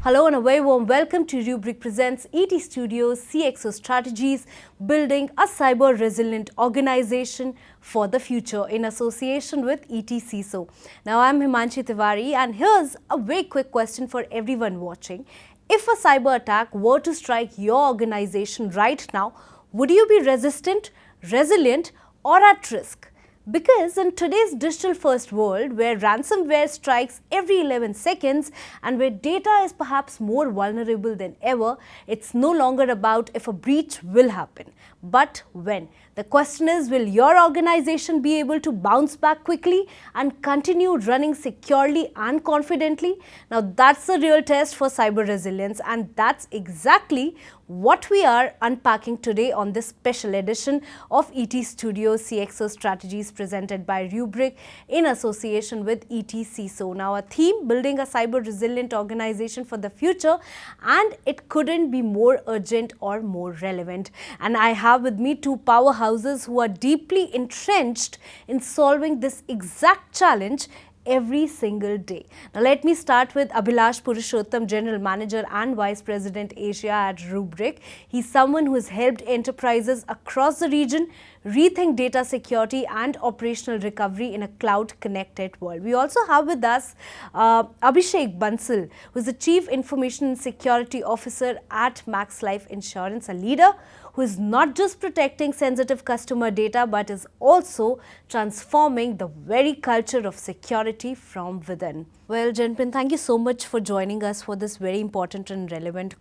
Hello and a very warm welcome to Rubrik presents ETCIO CxO Strategies, Building a Cyber Resilient Organization for the Future in association with ETCIO. Now I'm Himanshi Tiwari and here's a very quick question for everyone watching. If a cyber attack were to strike your organization right now, would you be resistant, resilient or at risk? Because in today's digital-first world, where ransomware strikes every 11 seconds and where data is perhaps more vulnerable than ever, it's no longer about if a breach will happen, but when. The question is, will your organization be able to bounce back quickly and continue running securely and confidently? Now, that's the real test for cyber resilience, and that's exactly what we are unpacking today on this special edition of ETCIO CxO Strategies presented by Rubrik in association with ETCIO. Now, a theme, building a cyber resilient organization for the future, and it couldn't be more urgent or more relevant. And I have with me two powerhouses who are deeply entrenched in solving this exact challenge every single day. Now let me start with Abhilash Purushothaman, General Manager and Vice President Asia at Rubrik. He's someone who has helped enterprises across the region rethink data security and operational recovery in a cloud-connected world. We also have with us Abhishek Bansal, who is the Chief Information Security Officer at Max Life Insurance, a leader who is not just protecting sensitive customer data but is also transforming the very culture of security from within. Well, gentlemen, thank you so much for joining us for this very important and relevant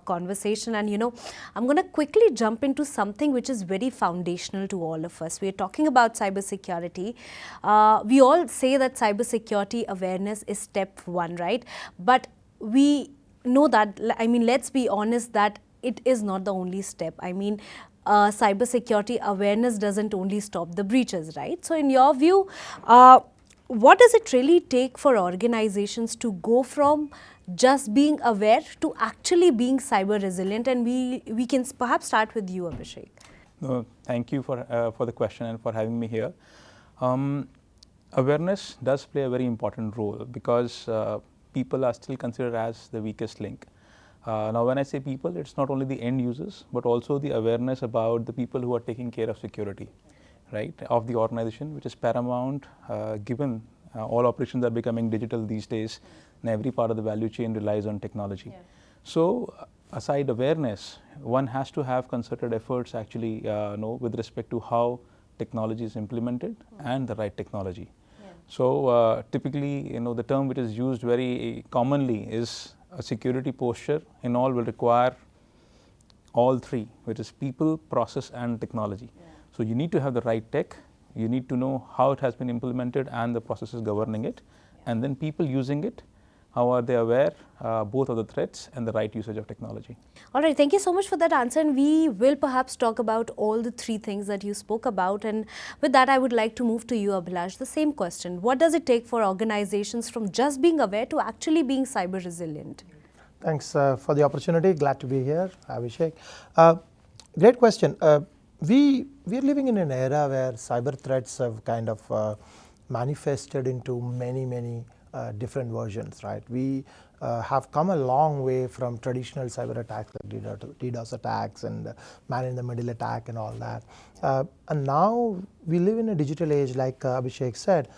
conversation. And I'm going to quickly jump into something which is very foundational to all of us. We are talking about cybersecurity. We all say that cybersecurity awareness is step one, right? But we know that, let's be honest, that it is not the only step. Cybersecurity awareness doesn't only stop the breaches, right? So in your view, what does it really take for organizations to go from just being aware to actually being cyber resilient? And we can perhaps start with you, Abhishek. No, thank you for the question and for having me here. Awareness does play a very important role because people are still considered as the weakest link. Now, when I say people, it's not only the end users, but also the awareness about the people who are taking care of security, right, of the organization, which is paramount given all operations are becoming digital these days and every part of the value chain relies on technology. Yeah. So, aside awareness, one has to have concerted efforts actually with respect to how technology is implemented and the right technology. Yeah. So, typically, the term which is used very commonly is a security posture in all will require all three, which is people, process and technology. Yeah. So you need to have the right tech, you need to know how it has been implemented and the processes governing it, and then people using it, how are they aware both of the threats and the right usage of technology. All right, thank you so much for that answer, and we will perhaps talk about all the three things that you spoke about. And with that, I would like to move to you, Abhilash, the same question. What does it take for organizations from just being aware to actually being cyber resilient? Thanks for the opportunity. Glad to be here, Abhishek. Great question. We are living in an era where cyber threats have kind of manifested into many different versions, right? We have come a long way from traditional cyber attacks like DDoS attacks and man-in-the-middle attack and all that. And now we live in a digital age, like Abhishek said.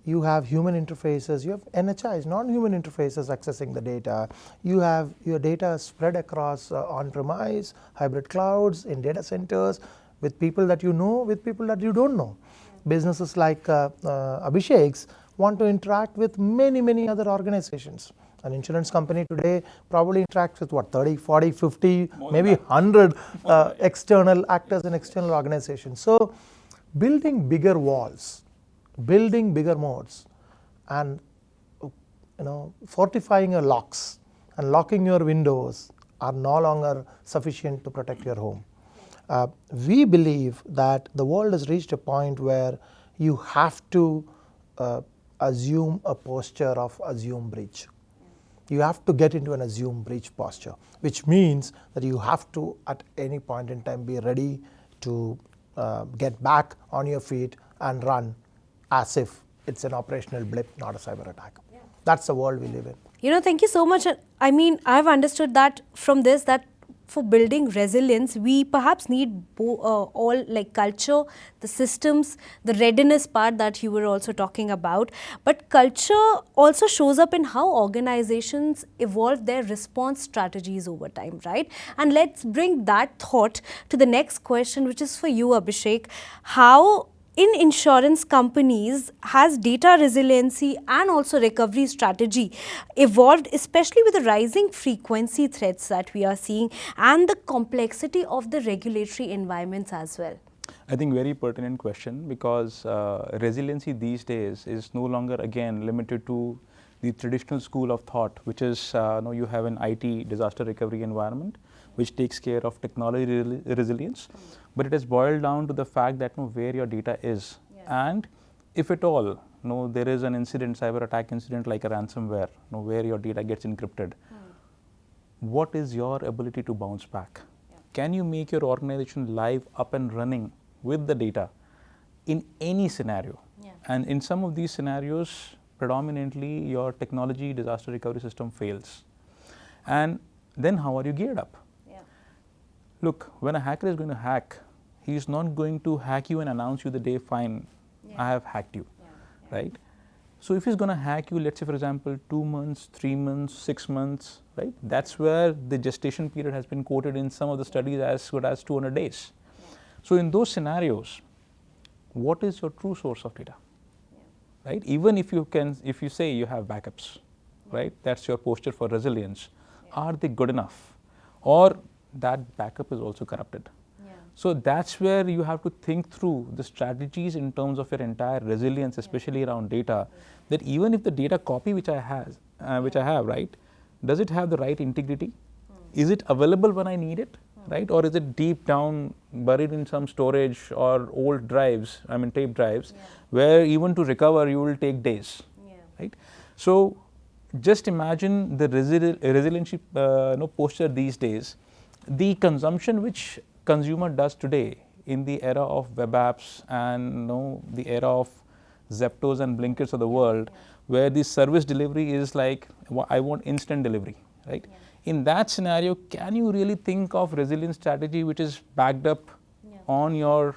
You have human interfaces, you have NHIs, non-human interfaces accessing the data. You have your data spread across on-premise, hybrid clouds, in data centers, with people that you know, with people that you don't know. Businesses like Abhishek's want to interact with many other organizations. An insurance company today probably interacts with 30, 40, 50, maybe 100 external actors and external organizations. So building bigger walls, building bigger moats, and fortifying your locks and locking your windows are no longer sufficient to protect your home. We believe that the world has reached a point where you have to assume a posture of assume breach. You have to get into an assume breach posture, which means that you have to at any point in time be ready to get back on your feet and run as if it's an operational blip, not a cyber attack. Yeah. That's the world we live in. Thank you so much. I mean, I've understood that from this that for building resilience, we perhaps need all like culture, the systems, the readiness part that you were also talking about. But culture also shows up in how organizations evolve their response strategies over time, right? And let's bring that thought to the next question, which is for you, Abhishek. How in insurance companies has data resiliency and also recovery strategy evolved, especially with the rising frequency threats that we are seeing and the complexity of the regulatory environments as well? I think very pertinent question, because resiliency these days is no longer again limited to the traditional school of thought, which is you have an IT disaster recovery environment which takes care of technology resilience, but it is boiled down to the fact that where your data is, and if at all there is an incident, cyber attack incident like a ransomware, where your data gets encrypted, what is your ability to bounce back? Can you make your organization live, up and running with the data in any scenario? And in some of these scenarios, predominantly your technology disaster recovery system fails. And then how are you geared up? Look, when a hacker is going to hack, he is not going to hack you and announce you the day, fine, I have hacked you, right? So if he's going to hack you, let's say for example, 2 months, 3 months, 6 months, right? That's where the gestation period has been quoted in some of the studies as good as 200 days. So in those scenarios, what is your true source of data, right? Even if you say you have backups, right? That's your posture for resilience. Are they good enough? Or that backup is also corrupted. So that's where you have to think through the strategies in terms of your entire resilience, especially around data, that even if the data copy which I have, right, does it have the right integrity? Is it available when I need it, right? Or is it deep down buried in some storage or old drives, tape drives, where even to recover you will take days, right? So just imagine the resiliency posture these days. The consumption which consumer does today in the era of web apps and the era of Zeptos and Blinkits of the world, where the service delivery is like, I want instant delivery, right? In that scenario, can you really think of resilience strategy which is backed up on your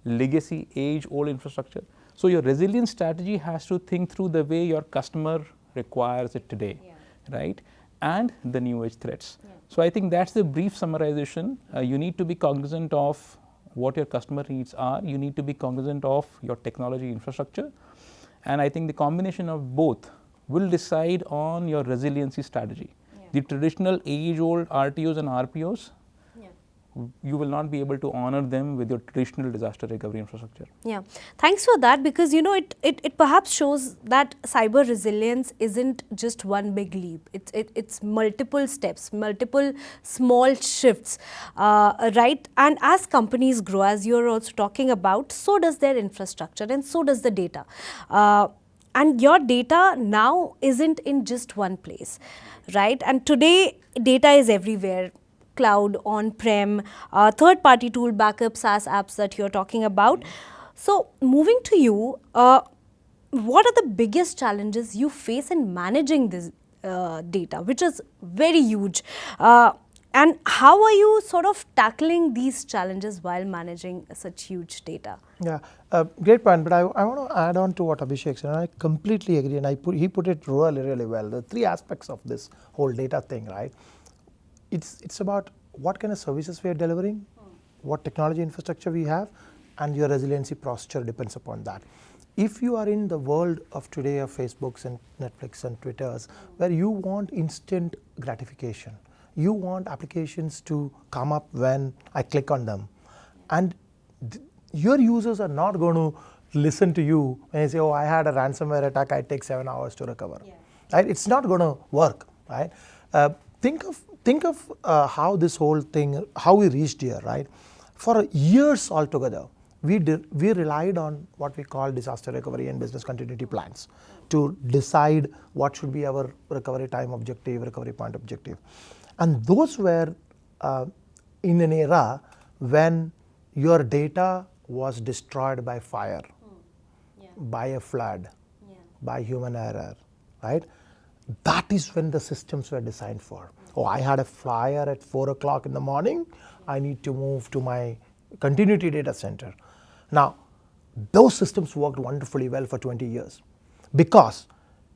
legacy age-old infrastructure? So your resilience strategy has to think through the way your customer requires it today, right? And the new age threats. So I think that's the brief summarization. You need to be cognizant of what your customer needs are. You need to be cognizant of your technology infrastructure. And I think the combination of both will decide on your resiliency strategy. The traditional age-old RTOs and RPOs, you will not be able to honor them with your traditional disaster recovery infrastructure. Yeah, thanks for that, because it perhaps shows that cyber resilience isn't just one big leap. It's multiple steps, multiple small shifts, right? And as companies grow, as you're also talking about, so does their infrastructure and so does the data. And your data now isn't in just one place, right? And today data is everywhere. Cloud, on-prem, third-party tool backup, SaaS apps that you're talking about. So moving to you, what are the biggest challenges you face in managing this data, which is very huge? And how are you sort of tackling these challenges while managing such huge data? Yeah, great point, but I want to add on to what Abhishek said, and I completely agree, and he put it really, really well. The 3 aspects of this whole data thing, right? It's about what kind of services we are delivering, what technology infrastructure we have, and your resiliency posture depends upon that. If you are in the world of today of Facebooks and Netflix and Twitters, where you want instant gratification, you want applications to come up when I click on them, and your users are not going to listen to you when you say, oh, I had a ransomware attack, I take 7 hours to recover, right? It's not going to work, right? Think of how this whole thing, how we reached here, right? For years altogether, we relied on what we call disaster recovery and business continuity plans to decide what should be our recovery time objective, recovery point objective. And those were in an era when your data was destroyed by fire, by a flood, by human error, right? That is when the systems were designed for. Oh, I had a fire at 4 o'clock in the morning. I need to move to my continuity data center. Now, those systems worked wonderfully well for 20 years because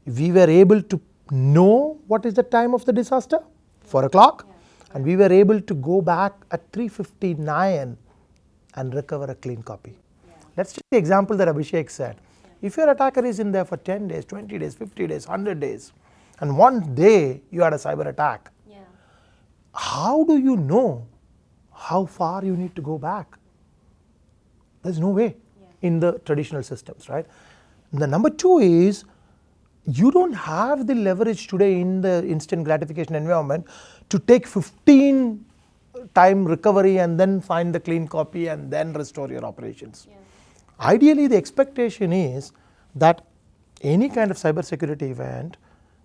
we were able to know what is the time of the disaster, 4 o'clock, and we were able to go back at 3:59 and recover a clean copy. Let's take the example that Abhishek said. If your attacker is in there for 10 days, 20 days, 50 days, 100 days, and one day you had a cyber attack, how do you know how far you need to go back? There's no way in the traditional systems, right? The number two is you don't have the leverage today in the instant gratification environment to take 15 time recovery and then find the clean copy and then restore your operations. Ideally, the expectation is that any kind of cybersecurity event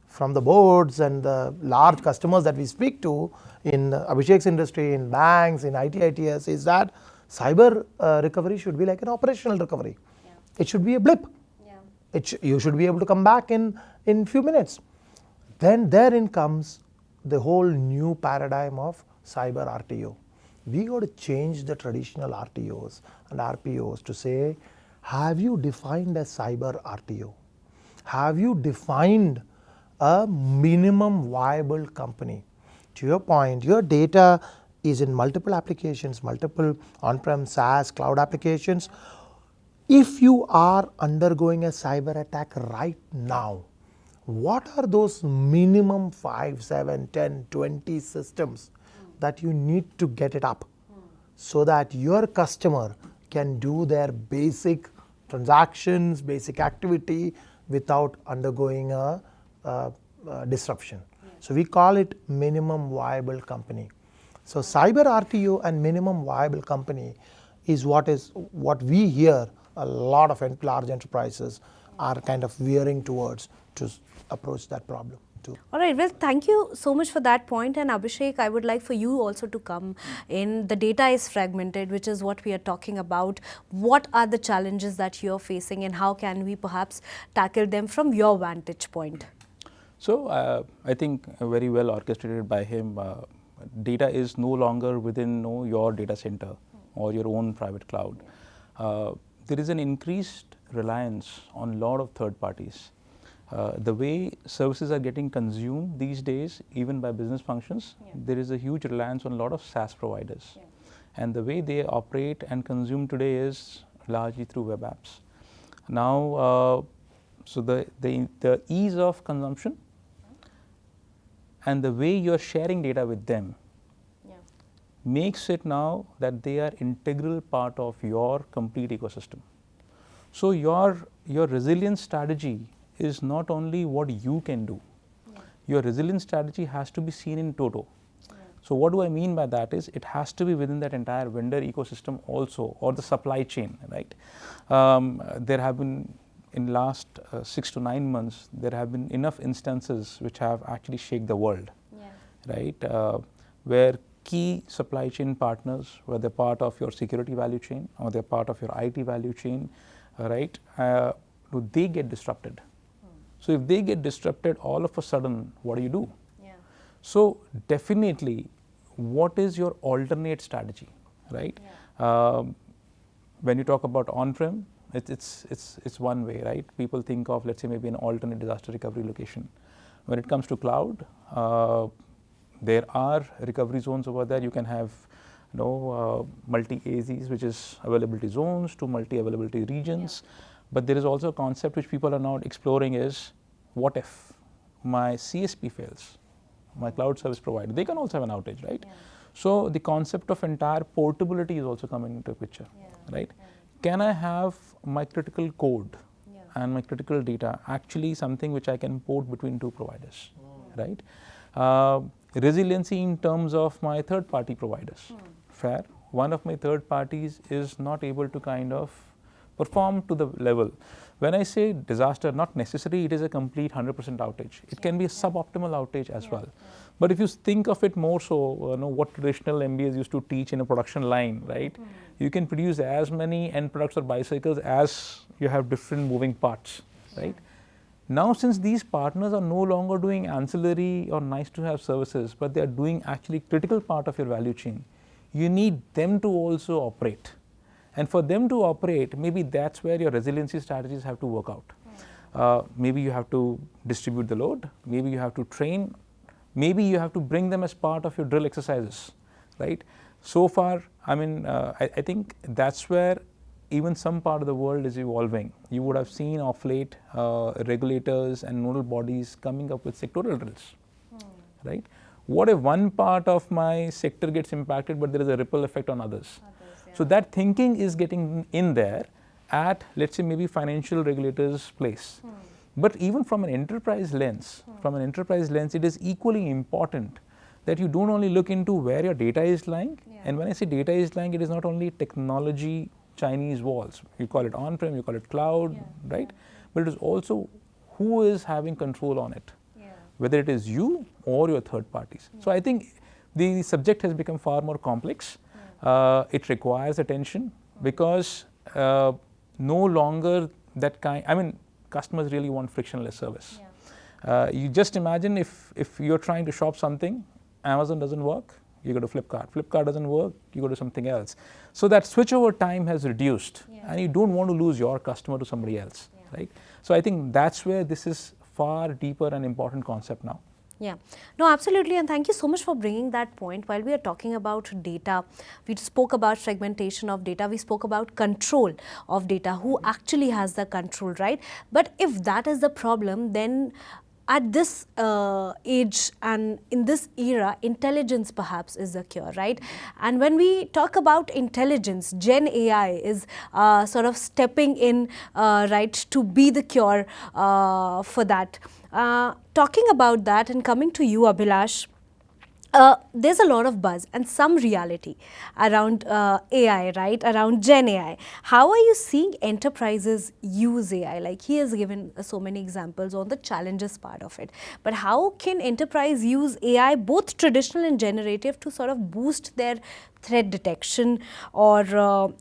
from the boards and the large customers that we speak to in Abhishek's industry, in banks, in ITs, is that cyber recovery should be like an operational recovery. It should be a blip. You should be able to come back in few minutes. Then therein comes the whole new paradigm of cyber RTO. We got to change the traditional RTOs and RPOs to say, have you defined a cyber RTO? Have you defined a minimum viable company? To your point, your data is in multiple applications, multiple on-prem SaaS cloud applications. If you are undergoing a cyber attack right now, what are those minimum 5, 7, 10, 20 systems that you need to get it up so that your customer can do their basic transactions, basic activity without undergoing a disruption? So we call it minimum viable company. So cyber RTO and minimum viable company is what we hear a lot of large enterprises are kind of veering towards to approach that problem too. All right, well, thank you so much for that point. And Abhishek, I would like for you also to come in. The data is fragmented, which is what we are talking about. What are the challenges that you're facing and how can we perhaps tackle them from your vantage point? So I think very well orchestrated by him. Data is no longer within your data center or your own private cloud. There is an increased reliance on a lot of third parties. The way services are getting consumed these days, even by business functions, there is a huge reliance on a lot of SaaS providers. And the way they operate and consume today is largely through web apps. Now, so the ease of consumption and the way you're sharing data with them makes it now that they are integral part of your complete ecosystem. So your resilience strategy is not only what you can do. Your resilience strategy has to be seen in toto. So what do I mean by that is it has to be within that entire vendor ecosystem also, or the supply chain, right? There have been in last 6 to 9 months, there have been enough instances which have actually shaken the world, right? Where key supply chain partners, whether part of your security value chain or they're part of your IT value chain, right? They get disrupted. So if they get disrupted, all of a sudden, what do? So definitely, what is your alternate strategy, right? When you talk about on-prem, it's one way, right? People think of, let's say, maybe an alternate disaster recovery location. When it comes to cloud, there are recovery zones over there. You can have multi-AZs, which is availability zones, to multi-availability regions. But there is also a concept which people are now exploring is, what if my CSP fails, my cloud service provider? They can also have an outage, right? So the concept of entire portability is also coming into picture, right? Can I have my critical code and my critical data actually something which I can port between two providers, right? Resiliency in terms of my third-party providers. Fair. One of my third parties is not able to kind of perform to the level. When I say disaster, not necessarily it is a complete 100% outage. It can be a suboptimal outage as well. But if you think of it more so, what traditional MBAs used to teach in a production line, right? You can produce as many end products or bicycles as you have different moving parts, right? Now, since these partners are no longer doing ancillary or nice to have services, but they are doing actually critical part of your value chain, you need them to also operate. And for them to operate, maybe that's where your resiliency strategies have to work out. Maybe you have to distribute the load, maybe you have to train, maybe you have to bring them as part of your drill exercises, right? So far, I think that's where even some part of the world is evolving. You would have seen of late regulators and nodal bodies coming up with sectoral drills, right? What if one part of my sector gets impacted, but there is a ripple effect on others? So that thinking is getting in there at, let's say, maybe financial regulators' place. But even from an enterprise lens, it is equally important that you don't only look into where your data is lying. And when I say data is lying, it is not only technology Chinese walls. You call it on-prem, you call it cloud, right? But it is also who is having control on it, whether it is you or your third parties. So I think the subject has become far more complex. It requires attention because no longer that kind, customers really want frictionless service. You just imagine if you're trying to shop something, Amazon doesn't work, you go to Flipkart. Flipkart doesn't work, you go to something else. So that switchover time has reduced and you don't want to lose your customer to somebody else, right? So I think that's where this is far deeper and important concept now. Yeah, no, absolutely. And thank you so much for bringing that point. While we are talking about data, we spoke about segmentation of data, we spoke about control of data, who actually has the control, right? But if that is the problem, then at this age and in this era, intelligence perhaps is the cure, right? And when we talk about intelligence, Gen AI is sort of stepping in, right, to be the cure for that. Talking about that and coming to you, Abhilash, there's a lot of buzz and some reality around AI, right, around Gen AI. How are you seeing enterprises use AI? Like he has given so many examples on the challenges part of it. But how can enterprise use AI, both traditional and generative, to sort of boost their threat detection or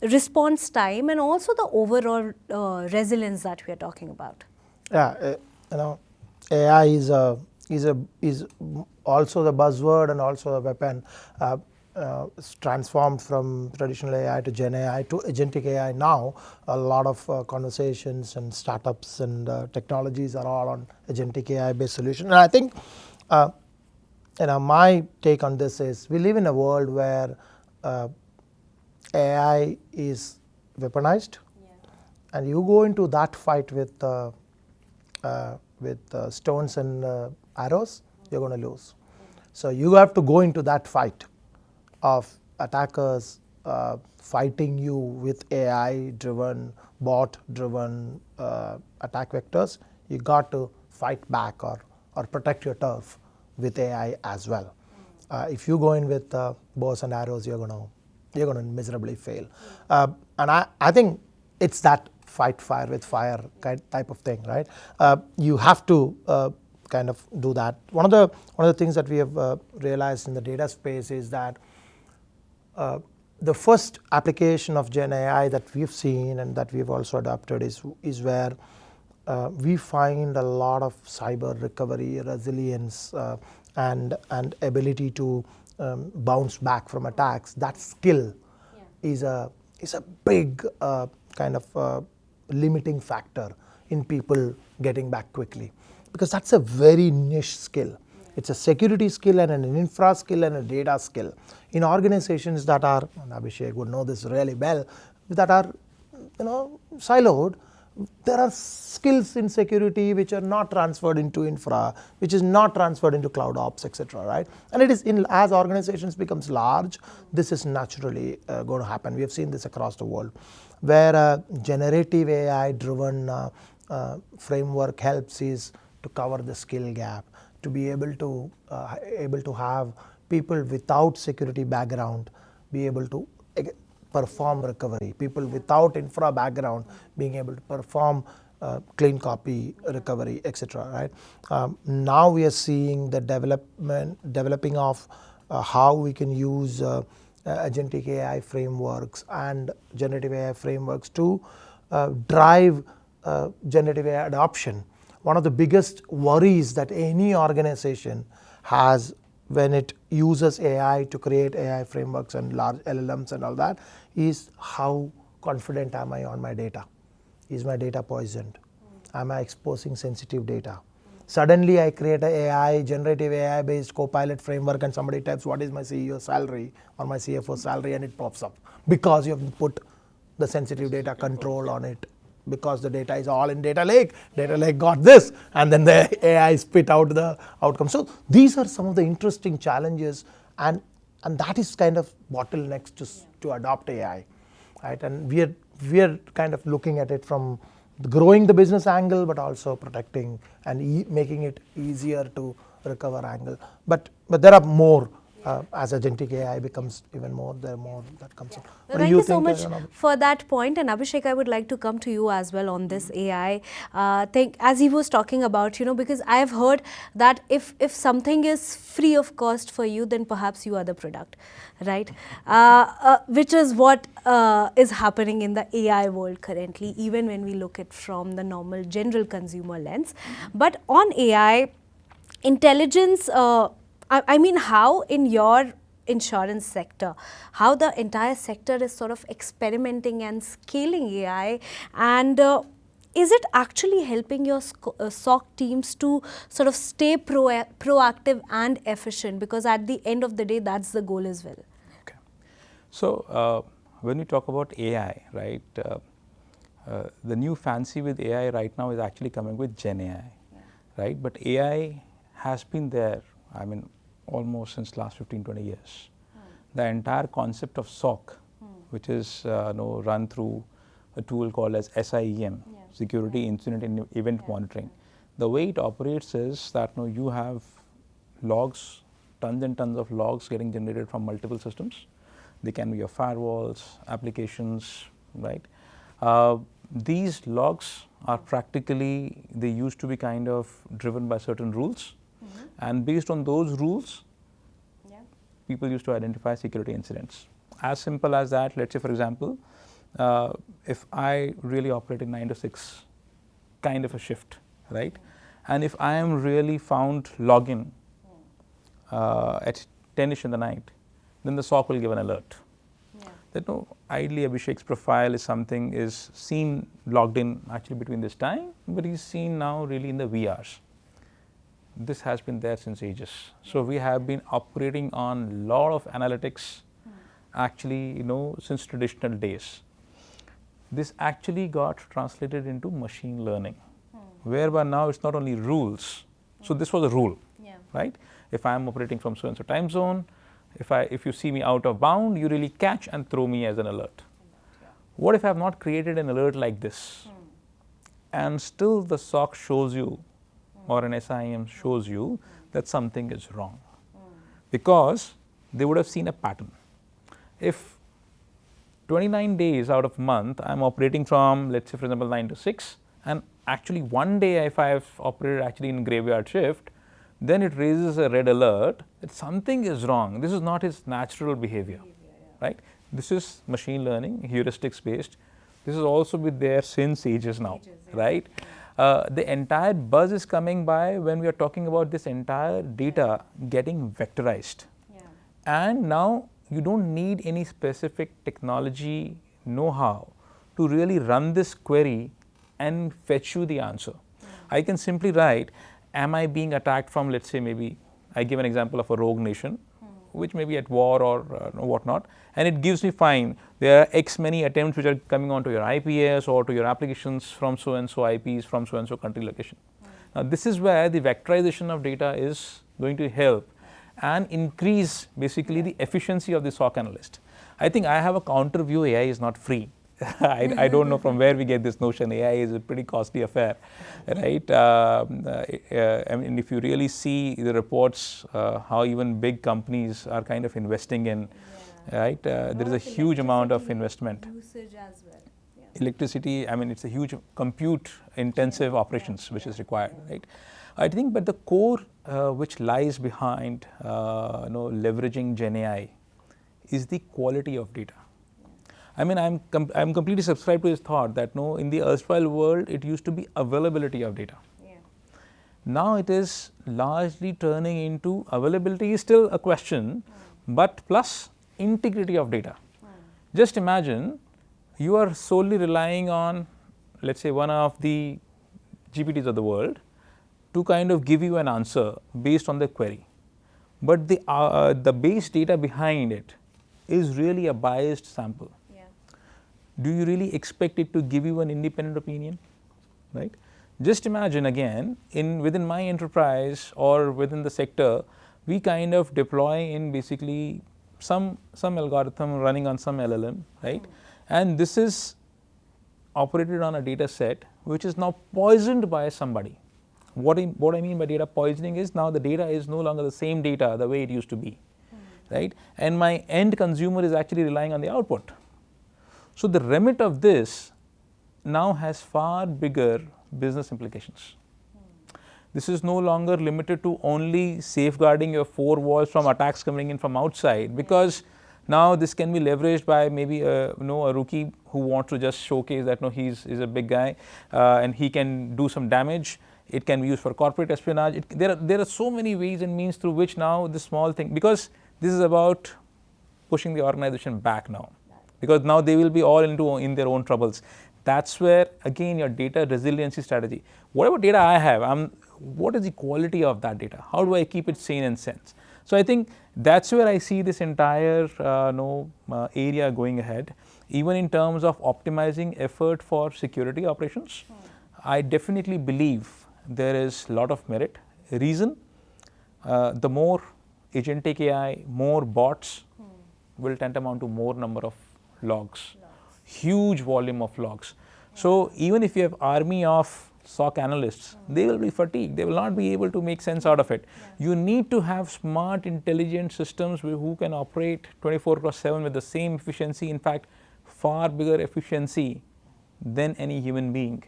response time and also the overall resilience that we are talking about? Yeah, AI is also the buzzword and also a weapon. It's transformed from traditional AI to Gen AI to Agentic AI now. A lot of conversations and startups and technologies are all on Agentic AI based solution. And I think my take on this is we live in a world where AI is weaponized, and you go into that fight with stones and arrows, you're going to lose. So you have to go into that fight of attackers fighting you with AI-driven, bot-driven attack vectors. You got to fight back or protect your turf with AI as well. If you go in with bows and arrows, you're going to miserably fail. And I think it's that fight fire with fire type of thing, right? You have to kind of do that. One of the things that we have realized in the data space is that the first application of Gen AI that we've seen and that we've also adopted is where we find a lot of cyber recovery, resilience, and ability to bounce back from attacks. That skill is a big kind of limiting factor in people getting back quickly, because that's a very niche skill. It's a security skill and an infra skill and a data skill. In organizations that are, and Abhishek would know this really well, that are siloed, there are skills in security which are not transferred into infra, which is not transferred into cloud ops, etc. Right? And it is as organizations becomes large, this is naturally going to happen. We have seen this across the world, where a generative AI-driven framework helps is to cover the skill gap, to be able to have people without security background be able to perform recovery. People without infra background being able to perform clean copy recovery, etc. Right? Now we are seeing the developing of how we can use agentic AI frameworks and generative AI frameworks to drive generative AI adoption. One of the biggest worries that any organization has when it uses AI to create AI frameworks and large LLMs and all that is how confident am I on my data? Is my data poisoned? Am I exposing sensitive data? Suddenly I create a AI, generative AI based copilot framework and somebody types what is my CEO salary or my CFO salary and it pops up because you have put the sensitive data control on it, because the data is all in data lake. Data lake got this and then the AI spit out the outcome. So these are some of the interesting challenges and that is kind of bottlenecks to adopt AI. Right? And we are kind of looking at it from growing the business angle, but also protecting and making it easier to recover angle. But there are more as agentic AI becomes even more. There are more that comes up. What do Thank you you so think, much for that point. And Abhishek, I would like to come to you as well on this AI thing. As he was talking about, because I have heard that if something is free of cost for you, then perhaps you are the product, right? Which is what is happening in the AI world currently, even when we look at from the normal general consumer lens. But on AI, intelligence, I mean, how in your insurance sector, how the entire sector is sort of experimenting and scaling AI, and is it actually helping your SOC teams to sort of stay proactive and efficient? Because at the end of the day, that's the goal as well. Okay. So when you talk about AI, right, the new fancy with AI right now is actually coming with GenAI, right? But AI has been there, I mean, almost since last 15-20 years. The entire concept of SOC, which is run through a tool called as SIEM, Security Incident and Event Monitoring. The way it operates is that you have logs, tons and tons of logs getting generated from multiple systems. They can be your firewalls, applications, right? These logs are practically, they used to be kind of driven by certain rules. And based on those rules, people used to identify security incidents. As simple as that, let's say for example, if I really operate in 9 to 6 kind of a shift, right? And if I am really found login at 10ish in the night, then the SOC will give an alert. That ideally Abhishek's profile is seen logged in actually between this time, but he's seen now really in the VRs. This has been there since ages. So we have been operating on a lot of analytics actually, since traditional days. This actually got translated into machine learning, whereby now it's not only rules. So this was a rule, right? If I am operating from so and so time zone, if you see me out of bound, you really catch and throw me as an alert. What if I have not created an alert like this? And still the SOC shows you, or an SIM shows you that something is wrong. Because they would have seen a pattern. If 29 days out of month, I'm operating from, let's say for example, 9 to 6, and actually one day if I have operated actually in graveyard shift, then it raises a red alert that something is wrong. This is not his natural behavior, right? This is machine learning, heuristics based. This has also been there since ages now, right? The entire buzz is coming by when we are talking about this entire data getting vectorized. And now you don't need any specific technology know-how to really run this query and fetch you the answer. I can simply write, am I being attacked from, let's say maybe, I give an example of a rogue nation, which may be at war or whatnot, and it gives me fine, there are X many attempts which are coming onto your IPS or to your applications from so and so IPs from so and so country location. Now this is where the vectorization of data is going to help and increase basically the efficiency of the SOC analyst. I think I have a counter view, AI is not free. I don't know from where we get this notion. AI is a pretty costly affair, right? I mean, if you really see the reports, how even big companies are kind of investing in right? There is a huge amount of investment. Usage as well. Yeah. Electricity, I mean, it's a huge compute intensive operations which is required, right? I think, but the core which lies behind leveraging GenAI is the quality of data. I mean, I'm completely subscribed to his thought that no, in the erstwhile world, it used to be availability of data. Yeah. Now it is largely turning into availability is still a question, but plus integrity of data. Just imagine you are solely relying on, let's say, one of the GPTs of the world to kind of give you an answer based on the query. But the base data behind it is really a biased sample. Yeah. Do you really expect it to give you an independent opinion, right? Just imagine again, within my enterprise or within the sector, we kind of deploy in basically some algorithm running on some LLM, right? And this is operated on a data set which is now poisoned by somebody. What I mean by data poisoning is now the data is no longer the same data the way it used to be, right? And my end consumer is actually relying on the output. So the remit of this now has far bigger business implications. This is no longer limited to only safeguarding your four walls from attacks coming in from outside, because now this can be leveraged by maybe a rookie who wants to just showcase that he's a big guy and he can do some damage. It can be used for corporate espionage. There are so many ways and means through which now this small thing, because this is about pushing the organization back now, because now they will be all in their own troubles. That's where again your data resiliency strategy. Whatever data I have, what is the quality of that data? How do I keep it sane and sense? So I think that's where I see this entire area going ahead. Even in terms of optimizing effort for security operations, I definitely believe there is a lot of merit. Reason, the more Agentic AI, more bots will tantamount to more number of logs, huge volume of logs. So even if you have army of SOC analysts, they will be fatigued. They will not be able to make sense out of it. You need to have smart, intelligent systems who can operate 24/7 with the same efficiency, in fact, far bigger efficiency than any human being.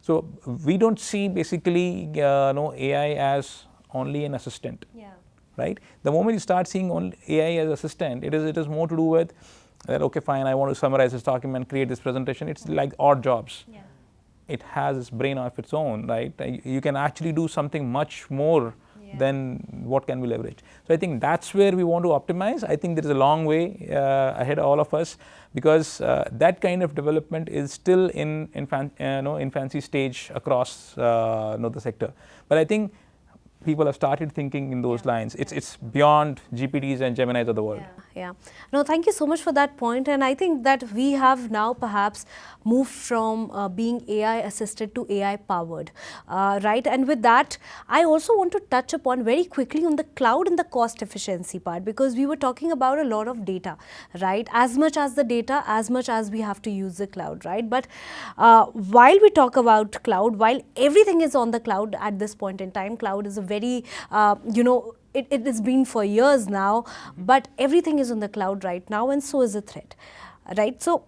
So we don't see basically AI as only an assistant, right? The moment you start seeing only AI as assistant, it is more to do with that, okay, fine, I want to summarize this document, create this presentation. It's like odd jobs. Yeah. It has its brain of its own, right? You can actually do something much more than what can be leveraged. So I think that's where we want to optimize. I think there is a long way ahead of all of us, because that kind of development is still in infancy stage across the sector. But I think people have started thinking in those lines. It's beyond GPTs and Geminis of the world. Yeah. No, thank you so much for that point. And I think that we have now perhaps moved from being AI assisted to AI powered, right? And with that, I also want to touch upon very quickly on the cloud and the cost efficiency part, because we were talking about a lot of data, right? As much as the data, as much as we have to use the cloud, right? But while we talk about cloud, while everything is on the cloud at this point in time, cloud is a very, it has been for years now, but everything is on the cloud right now, and so is the threat, right? So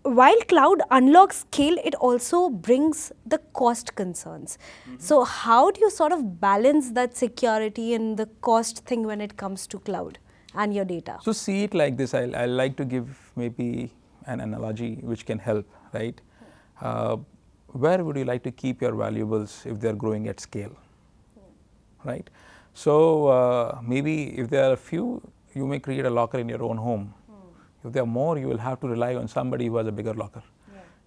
while cloud unlocks scale, it also brings the cost concerns. So how do you sort of balance that security and the cost thing when it comes to cloud and your data? So see it like this. I like to give maybe an analogy which can help, right? Where would you like to keep your valuables if they're growing at scale, right? So maybe if there are a few, you may create a locker in your own home. If there are more, you will have to rely on somebody who has a bigger locker,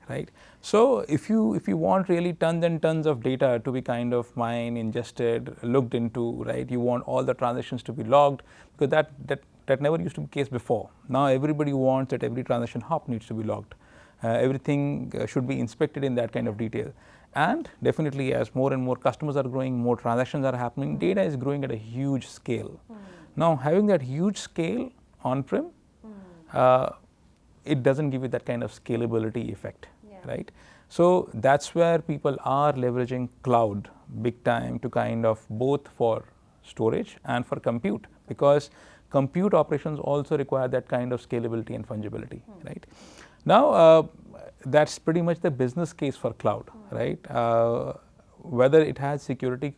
right? So if you want really tons and tons of data to be kind of mined, ingested, looked into, right? You want all the transactions to be logged, because that never used to be the case before. Now everybody wants that every transaction hop needs to be logged. Everything should be inspected in that kind of detail. And definitely, as more and more customers are growing, more transactions are happening, data is growing at a huge scale. Now, having that huge scale on-prem, it doesn't give you that kind of scalability effect, right? So that's where people are leveraging cloud big time to kind of both for storage and for compute, because compute operations also require that kind of scalability and fungibility, right? Now, that's pretty much the business case for cloud, right? Whether it has security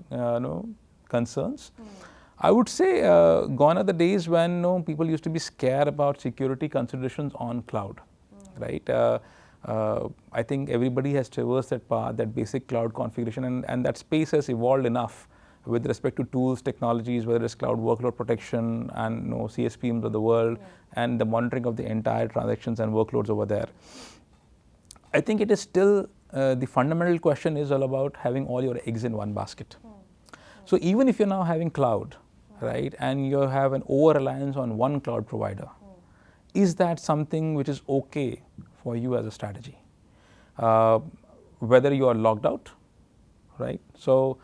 concerns. I would say gone are the days when people used to be scared about security considerations on cloud, right? I think everybody has traversed that path, that basic cloud configuration, and that space has evolved enough with respect to tools, technologies, whether it's cloud workload protection and CSPMs of the world, and the monitoring of the entire transactions and workloads over there. I think it is still the fundamental question is all about having all your eggs in one basket. So even if you're now having cloud, right, and you have an over-reliance on one cloud provider, is that something which is okay for you as a strategy? Whether you are logged out, right? So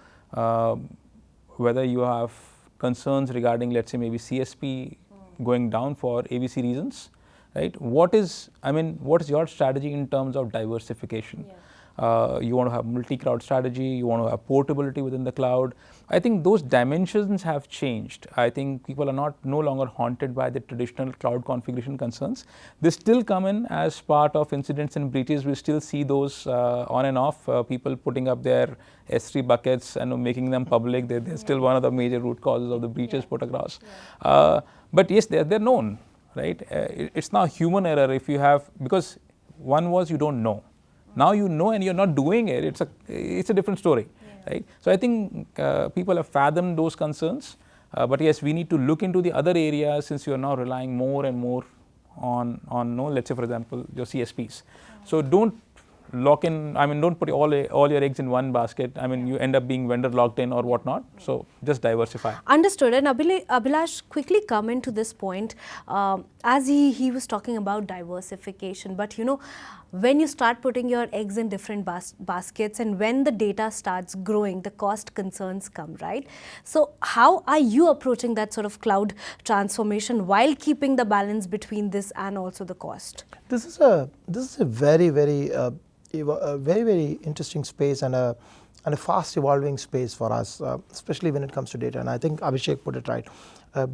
whether you have concerns regarding, let's say, maybe CSP going down for ABC reasons, right? What is your strategy in terms of diversification? You want to have multi-cloud strategy, you want to have portability within the cloud. I think those dimensions have changed. I think people are no longer haunted by the traditional cloud configuration concerns. They still come in as part of incidents and breaches. We still see those on and off, people putting up their S3 buckets and making them public. They're still one of the major root causes of the breaches put across. But yes, they're known, right? It's now human error if you have, because one was you don't know. Now you know and you're not doing it, it's a different story, right? So I think people have fathomed those concerns, but yes, we need to look into the other areas since you're now relying more and more on let's say for example, your CSPs. So don't lock in, don't put all your eggs in one basket. You end up being vendor locked in or whatnot. So just diversify. Understood. And Abhilash, quickly come into this point, as he was talking about diversification, but when you start putting your eggs in different baskets and when the data starts growing, the cost concerns come, right? So how are you approaching that sort of cloud transformation while keeping the balance between this and also the cost? This is a very, very interesting space and a fast evolving space for us, especially when it comes to data. And I think Abhishek put it right.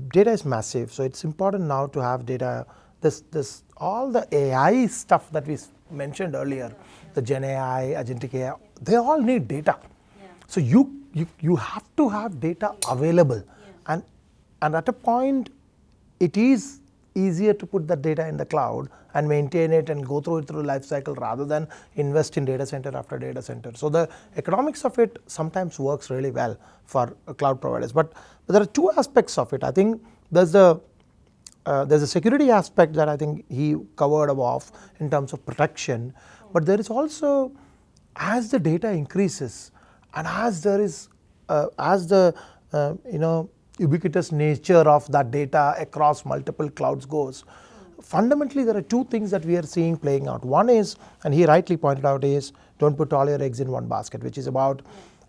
Data is massive, so it's important now to have data. This all the AI stuff that we mentioned earlier, the GenAI, Agentic AI, they all need data. So you have to have data available, and at a point, it is easier to put that data in the cloud and maintain it and go through it through the life cycle rather than invest in data center after data center. So the economics of it sometimes works really well for cloud providers. But there are two aspects of it. I think there's a security aspect that I think he covered off in terms of protection, but there is also, as the data increases and as there is ubiquitous nature of that data across multiple clouds goes, fundamentally there are two things that we are seeing playing out. One is, and he rightly pointed out, is don't put all your eggs in one basket, which is about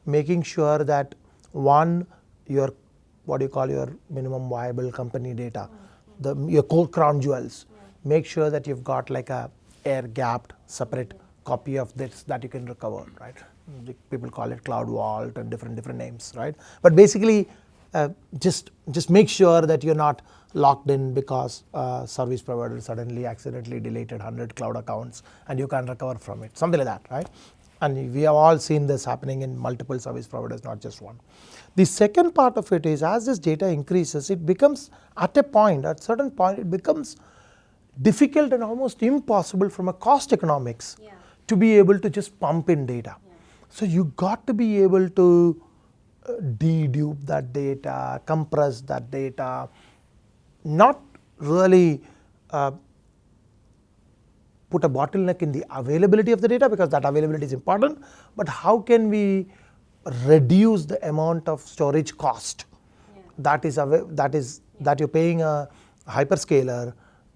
making sure that one, your what you call your minimum viable company data, your core crown jewels, make sure that you've got like a air-gapped separate copy of this that you can recover, right? People call it cloud vault and different names, right? But basically, just make sure that you're not locked in because service provider suddenly accidentally deleted 100 cloud accounts and you can't recover from it, something like that, right? And we have all seen this happening in multiple service providers, not just one. The second part of it is, as this data increases, it becomes at certain point, it becomes difficult and almost impossible from a cost economics to be able to just pump in data. So you got to be able to dedupe that data, compress that data, not really put a bottleneck in the availability of the data, because that availability is important, but how can we reduce the amount of storage cost that you're paying a hyperscaler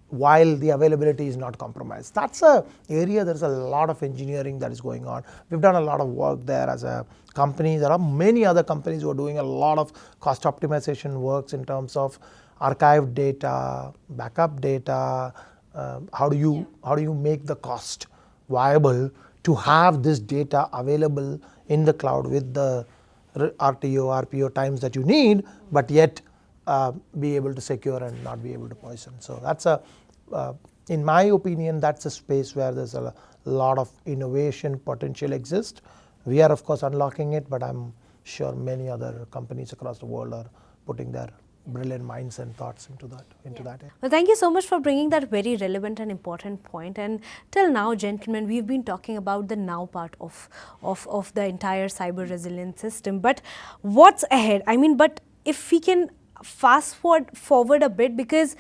while the availability is not compromised. That's an area, there's a lot of engineering that is going on. We've done a lot of work there as a company. There are many other companies who are doing a lot of cost optimization works in terms of archived data, backup data. How do you make the cost viable to have this data available in the cloud with the RTO, RPO times that you need, but yet be able to secure and not be able to poison. So that's in my opinion, that's a space where there's a lot of innovation potential exists. We are of course unlocking it, but I'm sure many other companies across the world are putting their brilliant minds and thoughts into that area. Well, thank you so much for bringing that very relevant and important point. And till now, gentlemen, we've been talking about the now part of the entire cyber resilience system. But what's ahead? I mean, but if we can fast forward a bit, because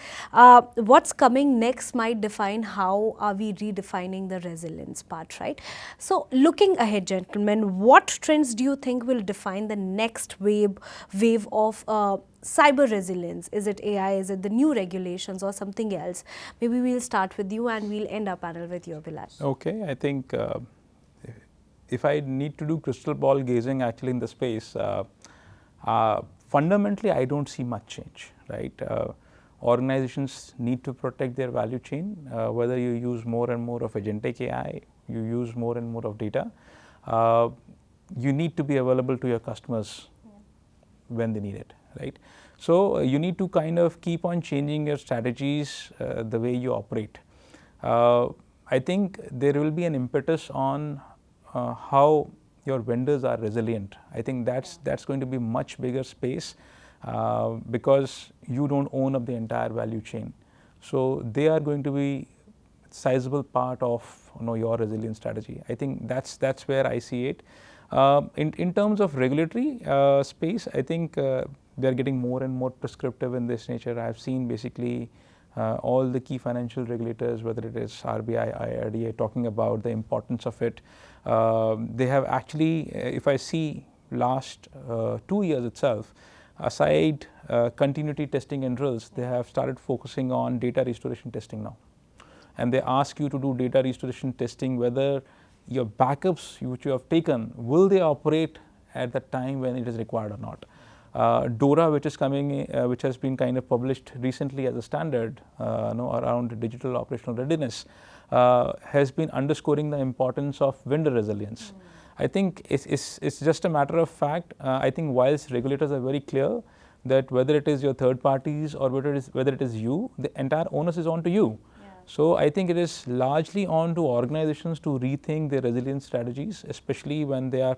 what's coming next might define how are we redefining the resilience part, right? So looking ahead, gentlemen, what trends do you think will define the next wave of cyber resilience? Is it AI? Is it the new regulations or something else? Maybe we'll start with you and we'll end our panel with you, Abhilash. Okay, I think if I need to do crystal ball gazing actually in the space, fundamentally, I don't see much change, right? Organizations need to protect their value chain, whether you use more and more of Agentic AI, you use more and more of data, you need to be available to your customers when they need it, right? So you need to kind of keep on changing your strategies, the way you operate. I think there will be an impetus on how your vendors are resilient. I think that's going to be much bigger space because you don't own up the entire value chain. So they are going to be sizable part of your resilience strategy. I think that's where I see it. In terms of regulatory space, I think they're getting more and more prescriptive in this nature. I've seen basically all the key financial regulators, whether it is RBI, IRDA, talking about the importance of it. They have actually, if I see last 2 years itself, aside continuity testing and drills, they have started focusing on data restoration testing now. And they ask you to do data restoration testing, whether your backups which you have taken, will they operate at the time when it is required or not. DORA, which is coming, which has been kind of published recently as a standard around digital operational readiness, has been underscoring the importance of vendor resilience. I think it's just a matter of fact. I think whilst regulators are very clear that whether it is your third parties or whether it is you, the entire onus is on to you. So I think it is largely on to organizations to rethink their resilience strategies, especially when they are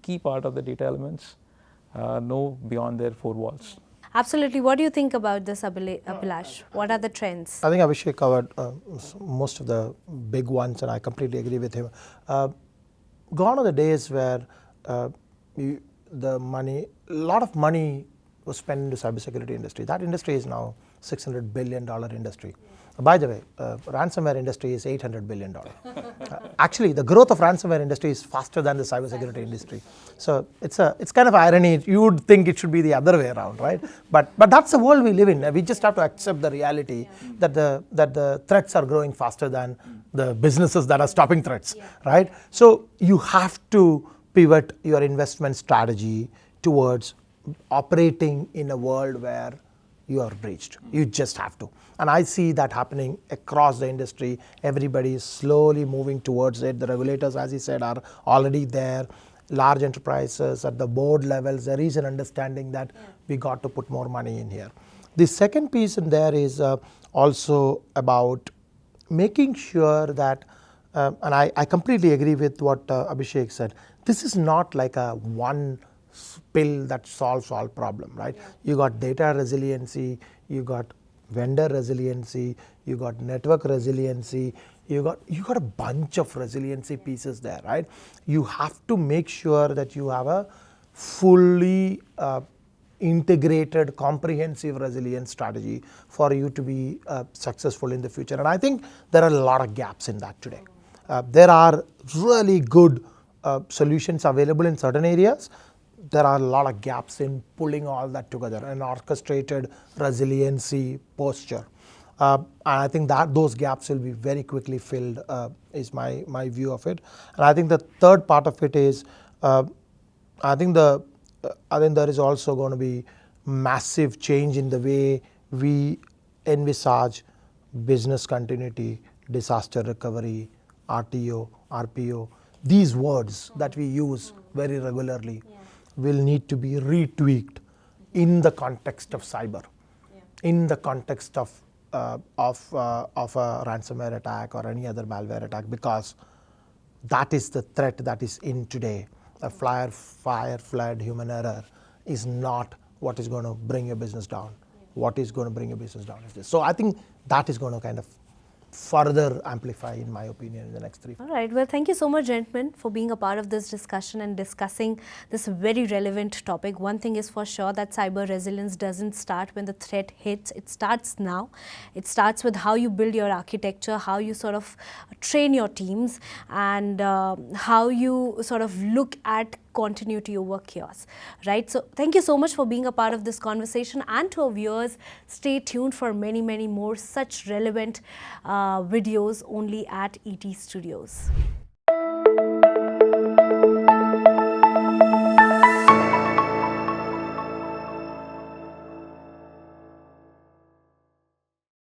key part of the data elements, beyond their four walls. Absolutely. What do you think about this, Abhilash? What are the trends? I think Abhishek covered most of the big ones, and I completely agree with him. Gone are the days where a lot of money was spent into cybersecurity industry. That industry is now $600 billion industry. By the way, ransomware industry is $800 billion. Actually, the growth of ransomware industry is faster than the cybersecurity industry. So it's kind of irony. You would think it should be the other way around, right? But that's the world we live in. We just have to accept the reality that the threats are growing faster than the businesses that are stopping threats, right? So you have to pivot your investment strategy towards operating in a world where you are breached. You just have to. And I see that happening across the industry. Everybody is slowly moving towards it. The regulators, as he said, are already there. Large enterprises at the board levels, there is an understanding that we got to put more money in here. The second piece in there is also about making sure that, and I completely agree with what Abhishek said, this is not like a one pill that solves all problem, right? You got data resiliency, you got vendor resiliency, you got network resiliency, you got a bunch of resiliency pieces there, right? You have to make sure that you have a fully integrated, comprehensive resilience strategy for you to be successful in the future. And I think there are a lot of gaps in that today. There are really good solutions available in certain areas. There are a lot of gaps in pulling all that together, an orchestrated resiliency posture. And I think that those gaps will be very quickly filled, is my view of it. And I think the third part of it is, I think there is also going to be massive change in the way we envisage business continuity, disaster recovery, RTO, RPO. These words that we use very regularly will need to be retweaked in the context of cyber, in the context of a ransomware attack or any other malware attack, because that is the threat that is in today. A fire, flood, human error is not what is going to bring your business down. What is going to bring your business down is this. So I think that is going to kind of further amplify, in my opinion, in the next 3 All right. Well, thank you so much, gentlemen, for being a part of this discussion and discussing this very relevant topic. One thing is for sure, that cyber resilience doesn't start when the threat hits. It starts now. It starts with how you build your architecture, how you sort of train your teams, and how you sort of look at continuity over chaos, right? So thank you so much for being a part of this conversation, and to our viewers, stay tuned for many more such relevant videos only at ET Studios.